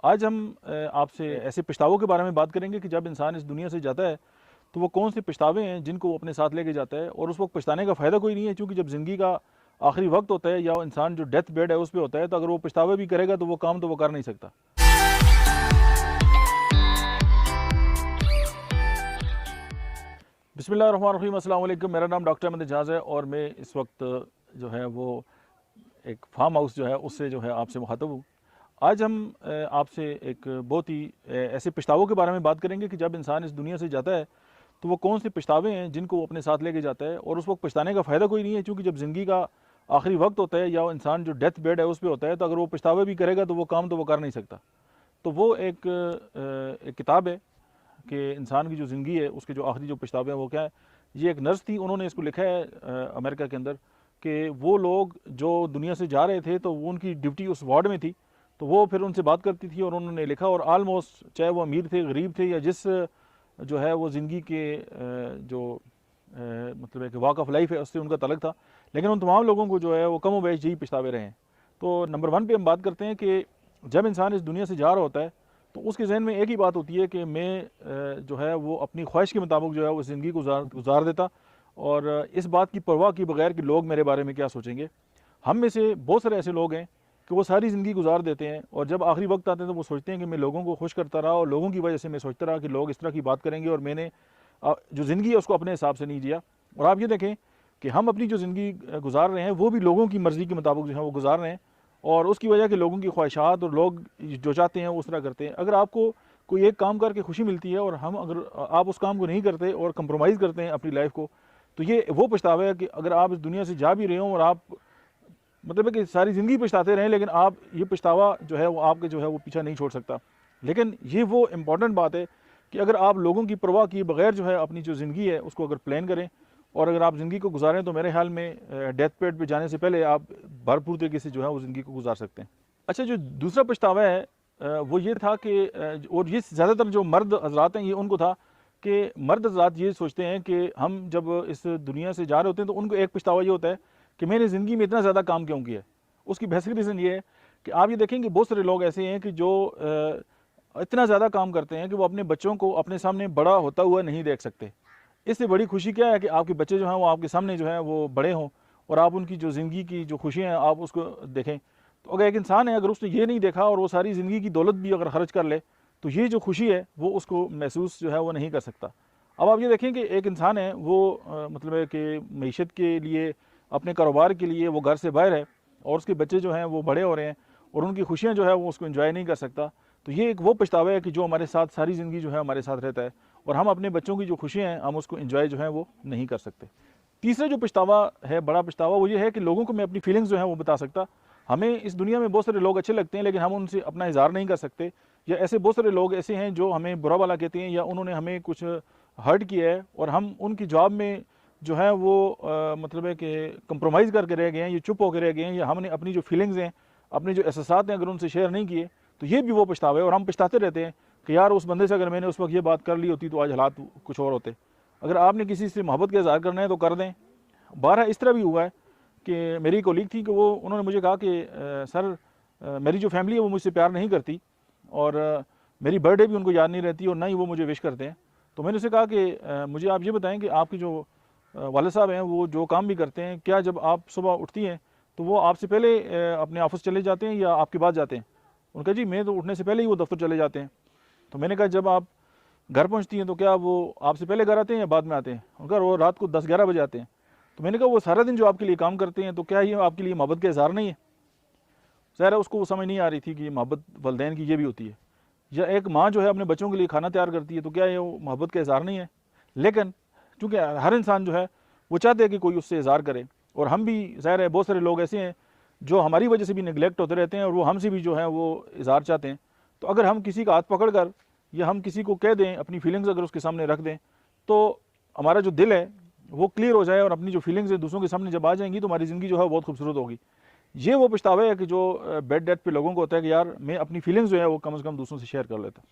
आज हम आपसे ऐसे पछतावों के बारे में बात करेंगे कि जब इंसान इस दुनिया से जाता है तो वो कौन से पछतावे हैं जिनको वो अपने साथ लेके जाता है, और उस वक्त पछताने का फ़ायदा कोई नहीं है, क्योंकि जब ज़िंदगी का आखिरी वक्त होता है या इंसान जो डेथ बेड है उस पर होता है, तो अगर वो पछतावे भी करेगा तो वो काम तो वो कर नहीं सकता। बिस्मिल्लाहिर्रहमानिर्रहीम, अस्सलाम वालेकुम। मेरा नाम डॉक्टर अहमद एजाज है और मैं इस वक्त जो है वो एक फार्म हाउस जो है उससे जो है आपसे मुखातब हूँ। आज हम आपसे एक बहुत ही ऐसे पछतावों के बारे में बात करेंगे कि जब इंसान इस दुनिया से जाता है तो वो कौन से पछतावे हैं जिनको वो अपने साथ लेके जाता है, और उस वक्त पछताने का फ़ायदा कोई नहीं है, क्योंकि जब ज़िंदगी का आखिरी वक्त होता है या इंसान जो डेथ बेड है उस पर होता है, तो अगर वो पछतावे भी करेगा तो वो काम तो वो कर नहीं सकता। तो वो एक किताब है कि इंसान की जो ज़िंदगी है उसके जो आखिरी जो पछतावे हैं वो क्या है। ये एक नर्स थी, उन्होंने इसको लिखा है अमेरिका के अंदर, कि वो लोग जो दुनिया से जा रहे थे तो वो उनकी ड्यूटी उस वार्ड में थी, तो वो फिर उनसे बात करती थी और उन्होंने लिखा, और आलमोस्ट चाहे वो अमीर थे गरीब थे या जिस जो है वो ज़िंदगी के जो मतलब एक वाक ऑफ लाइफ है उससे उनका तलक था, लेकिन उन तमाम लोगों को जो है वो कम वेश यही पछतावे रहे हैं। तो नंबर 1 पे हम बात करते हैं कि जब इंसान इस दुनिया से जा रहा होता है तो उसके जहन में एक ही बात होती है कि मैं जो है वो अपनी ख्वाहिश के मुताबिक जो है वो ज़िंदगी गुजार देता, और इस बात की परवाह की बगैर कि लोग मेरे बारे में क्या सोचेंगे। हम में से बहुत सारे ऐसे लोग हैं कि वो सारी ज़िंदगी गुजार देते हैं और जब आखिरी वक्त आते हैं तो वो सोचते हैं कि मैं लोगों को खुश करता रहा और लोगों की वजह से मैं सोचता रहा कि लोग इस तरह की बात करेंगे और मैंने जो ज़िंदगी है उसको अपने हिसाब से नहीं जिया। और आप ये देखें कि हम अपनी जो ज़िंदगी गुजार रहे हैं वो भी लोगों की मर्ज़ी के मुताबिक जो है वो गुजार रहे हैं, और उसकी वजह कि लोगों की ख्वाहिशात और लोग जो चाहते हैं उस तरह करते हैं। अगर आपको कोई एक काम करके खुशी मिलती है और अगर आप उस काम को नहीं करते और कंप्रोमाइज़ करते हैं अपनी लाइफ को, तो ये वो पछतावा है कि अगर आप इस दुनिया से जा भी रहे हों और आप मतलब है कि सारी ज़िंदगी पछताते रहें, लेकिन आप ये पछतावा जो है वो आपके जो है वो पीछा नहीं छोड़ सकता। लेकिन ये वो इम्पॉर्टेंट बात है कि अगर आप लोगों की परवाह किए बगैर जो है अपनी जो ज़िंदगी है उसको अगर प्लान करें और अगर आप ज़िंदगी को गुजारें, तो मेरे ख्याल में डेथ बेड पे जाने से पहले आप भरपूर तरीके से जो है वो ज़िंदगी को गुजार सकते हैं। अच्छा, जो दूसरा पछतावा है वो ये था कि और ये ज़्यादातर जो मर्द हजरात हैं ये उनको था कि मर्द हजरात ये सोचते हैं कि हम जब इस दुनिया से जा रहे होते हैं तो उनको एक पछतावा ये होता है कि मैंने ज़िंदगी में इतना ज़्यादा काम क्यों किया है। उसकी बेसिक रीज़न ये है कि आप ये देखेंगे बहुत सारे लोग ऐसे हैं कि जो इतना ज़्यादा काम करते हैं कि वो अपने बच्चों को अपने सामने बड़ा होता हुआ नहीं देख सकते। इससे बड़ी खुशी क्या है कि आपके बच्चे जो हैं वो आपके सामने जो हैं वो बड़े हों और आप उनकी जो ज़िंदगी की जो खुशियाँ हैं आप उसको देखें। तो अगर एक इंसान है, अगर उसने ये नहीं देखा और वो सारी ज़िंदगी की दौलत भी अगर खर्च कर ले, तो ये जो खुशी है वो उसको महसूस जो है वो नहीं कर सकता। अब आप ये देखें कि एक इंसान है वो मतलब है कि मईशत के लिए, अपने कारोबार के लिए वो घर से बाहर है और उसके बच्चे जो हैं वो बड़े हो रहे हैं और उनकी खुशियाँ जो है वो उसको एंजॉय नहीं कर सकता। तो ये एक वो पछतावा है कि जो हमारे साथ सारी ज़िंदगी जो है हमारे साथ रहता है और हम अपने बच्चों की जो खुशियाँ हैं हम उसको एंजॉय जो है वो नहीं कर सकते। तीसरा जो पछतावा है, बड़ा पछतावा, वो ये है कि लोगों को मैं अपनी फीलिंग्स जो है वो बता सकता। हमें इस दुनिया में बहुत सारे लोग अच्छे लगते हैं लेकिन हम उनसे अपना इज़हार नहीं कर सकते, या ऐसे बहुत सारे लोग ऐसे हैं जो हमें बुरा भला कहते हैं या उन्होंने हमें कुछ हर्ट किया है और हम उनकी जवाब में जो है वो मतलब है कि कंप्रोमाइज़ करके रह गए हैं, ये चुप होकर रह गए हैं, या हमने अपनी जो फीलिंग्स हैं, अपने जो एहसास हैं अगर उनसे शेयर नहीं किए, तो ये भी वो पछतावा है। और हम पछताते रहते हैं कि यार उस बंदे से अगर मैंने उस वक्त ये बात कर ली होती तो आज हालात कुछ और होते। अगर आपने किसी से मोहब्बत का इज़हार करना है तो कर दें। बारह इस तरह भी हुआ है कि मेरी कोलीग थी कि वो उन्होंने मुझे कहा कि सर मेरी जो फैमिली है वो मुझसे प्यार नहीं करती और मेरी बर्थडे भी उनको याद नहीं रहती और ना ही वो मुझे विश करते हैं। तो मैंने उसे कहा कि मुझे आप ये बताएं कि आपकी जो वालिद साहब हैं वो जो काम भी करते हैं, क्या जब आप सुबह उठती हैं तो वो आपसे पहले अपने ऑफिस चले जाते हैं या आपके बाद जाते हैं? उन्होंने कहा जी मैं तो उठने से पहले ही वो दफ्तर चले जाते हैं। तो मैंने कहा जब आप घर पहुंचती हैं तो क्या वो आपसे पहले घर आते हैं या बाद में आते हैं? उनका वो रात को 10-11 बजे आते हैं। तो मैंने कहा वो सारा दिन जो आपके लिए काम करते हैं तो क्या ये आपके लिए मोहब्बत का इज़हार नहीं है? ज़ाहिर है उसको वो समझ नहीं आ रही थी कि मोहब्बत वालिदैन की ये भी होती है। या एक माँ जो है अपने बच्चों के लिए खाना तैयार करती है तो क्या ये मोहब्बत का इज़हार नहीं है? लेकिन चूँकि हर इंसान जो है वो चाहते हैं कि कोई उससे इज़हार करे, और हम भी ज़ाहिर है बहुत सारे लोग ऐसे हैं जो हमारी वजह से भी निगलेक्ट होते रहते हैं और वो हमसे भी जो है वो इज़हार चाहते हैं। तो अगर हम किसी का हाथ पकड़ कर या हम किसी को कह दें, अपनी फीलिंग्स अगर उसके सामने रख दें, तो हमारा जो दिल है वो क्लियर हो जाए और अपनी जो फीलिंग्स है दूसरों के सामने जब आ जाएंगी तो हमारी ज़िंदगी जो है बहुत खूबसूरत होगी। ये वो पछतावा है कि जो बेड डेथ पे लोगों को होता है कि यार मैं अपनी फीलिंग्स जो है वो कम से कम दूसरों से शेयर कर लेता।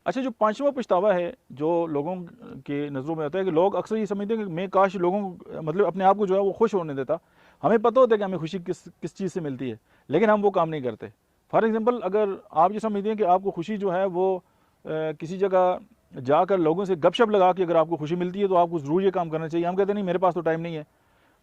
अच्छा, जो पांचवा पछतावा है जो लोगों के नज़रों में होता है कि लोग अक्सर ये समझते हैं कि मैं काश लोगों को मतलब अपने आप को जो है वो खुश होने देता। हमें पता होता है कि हमें खुशी किस किस चीज़ से मिलती है, लेकिन हम वो काम नहीं करते। फॉर एग्ज़ाम्पल अगर आप ये समझते हैं कि आपको खुशी जो है वो किसी जगह जाकर लोगों से गपशप लगा के अगर आपको खुशी मिलती है तो आपको ज़रूर ये काम करना चाहिए। हम कहते हैं नहीं मेरे पास तो टाइम नहीं है।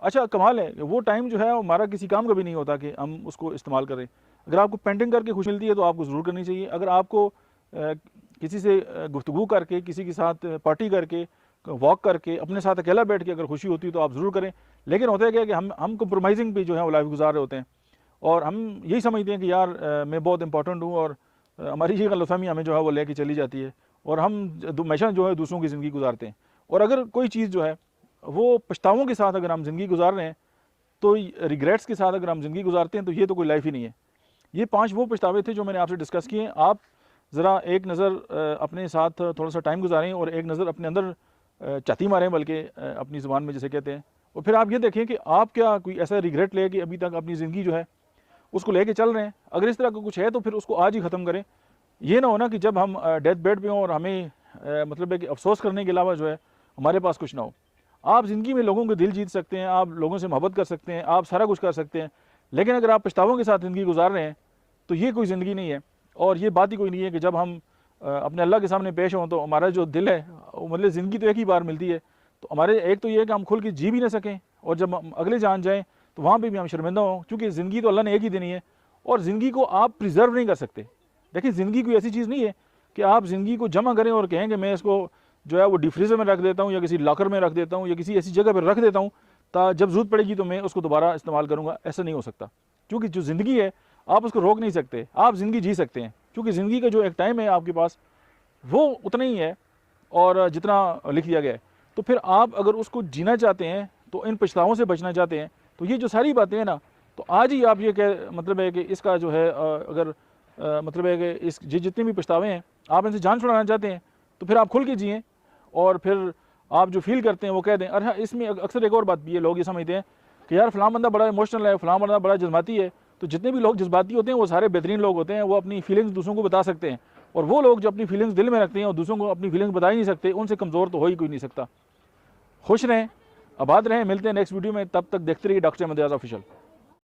अच्छा कमाल है, वो टाइम जो है हमारा किसी काम का भी नहीं होता कि हम उसको इस्तेमाल करें। अगर आपको पेंटिंग करके खुशी मिलती है तो आपको ज़रूर करनी चाहिए। अगर आपको किसी से गुफ्तगू करके, किसी के साथ पार्टी करके, वॉक करके, अपने साथ अकेला बैठ के अगर खुशी होती है तो आप ज़रूर करें। लेकिन होता है क्या कि हम कंप्रोमाइज़िंग पे जो है वो लाइफ गुजार रहे होते हैं और हम यही समझते हैं कि यार मैं बहुत इंपॉर्टेंट हूँ और हमारी ये गलतफहमी हमें जो है वो लेके चली जाती है और हम हमेशा जो है दूसरों की ज़िंदगी गुजारते हैं। और अगर कोई चीज़ जो है वो पछतावों के साथ अगर हम ज़िंदगी गुजार रहे हैं, तो रिग्रेट्स के साथ अगर हम ज़िंदगी गुजारते हैं तो ये तो कोई लाइफ ही नहीं है। ये 5 वो पछतावे थे जो मैंने आपसे डिस्कस किए हैं। आप ज़रा एक नज़र अपने साथ थोड़ा सा टाइम गुजारें और एक नज़र अपने अंदर चाती मारें, बल्कि अपनी ज़ुबान में जैसे कहते हैं, और फिर आप ये देखें कि आप क्या कोई ऐसा रिग्रेट ले कि अभी तक अपनी ज़िंदगी जो है उसको लेके चल रहे हैं। अगर इस तरह का कुछ है तो फिर उसको आज ही ख़त्म करें। ये ना हो ना कि जब हम डेथ बेड पे हों और हमें मतलब है कि अफसोस करने के अलावा जो है हमारे पास कुछ ना हो। आप ज़िंदगी में लोगों के दिल जीत सकते हैं, आप लोगों से मोहब्बत कर सकते हैं, आप सारा कुछ कर सकते हैं, लेकिन अगर आप पछतावों के साथ ज़िंदगी गुजार रहे हैं तो ये कोई ज़िंदगी नहीं है। और ये बात ही कोई नहीं है कि जब हम अपने अल्लाह के सामने पेश हों तो हमारा जो दिल है, मतलब ज़िंदगी तो एक ही बार मिलती है, तो हमारे एक तो ये है कि हम खुल के जी भी ना सकें और जब हम अगले जान जाएँ तो वहाँ पर भी हम शर्मिंदा हों, क्योंकि ज़िंदगी तो अल्लाह ने एक ही देनी है और ज़िंदगी को आप प्रिजर्व नहीं कर सकते। देखिए ज़िंदगी कोई ऐसी चीज़ नहीं है कि आप ज़िंदगी को जमा करें और कहें कि मैं इसको जो है वो डीप फ्रीज़र में रख देता हूँ या किसी लॉकर में रख देता हूँ या किसी ऐसी जगह पर रख देता हूँ जब ज़रूरत पड़ेगी तो मैं उसको दोबारा इस्तेमाल करूँगा। ऐसा नहीं हो सकता, क्योंकि जो ज़िंदगी है आप उसको रोक नहीं सकते। आप ज़िंदगी जी सकते हैं, क्योंकि ज़िंदगी का जो एक टाइम है आपके पास वो उतना ही है और जितना लिख दिया गया है। तो फिर आप अगर उसको जीना चाहते हैं, तो इन पछतावों से बचना चाहते हैं, तो ये जो सारी बातें हैं ना, तो आज ही आप ये कह मतलब है कि इसका जो है अगर मतलब है कि इस जितने भी पछतावे हैं आप इनसे जान छुड़ाना चाहते हैं, तो फिर आप खुल के जिएँ और फिर आप जो फील करते हैं वो कह दें। और हाँ, इसमें अक्सर एक और बात भी है, लोग ये समझते हैं कि यार फ़लाँ बंदा बड़ा इमोशनल है, फ़लाँ बंदा बड़ा जज्बाती है। तो जितने भी लोग जज्बाती होते हैं वो सारे बेहतरीन लोग होते हैं, वो अपनी फीलिंग्स दूसरों को बता सकते हैं। और वो लोग जो अपनी फीलिंग्स दिल में रखते हैं और दूसरों को अपनी फीलिंग्स बता ही नहीं सकते, उनसे कमज़ोर तो हो ही कोई नहीं सकता। खुश रहें, आबाद रहें, मिलते हैं नेक्स्ट वीडियो में। तब तक देखते रहिए डॉक्टर अहमद रियाज़ ऑफिशियल।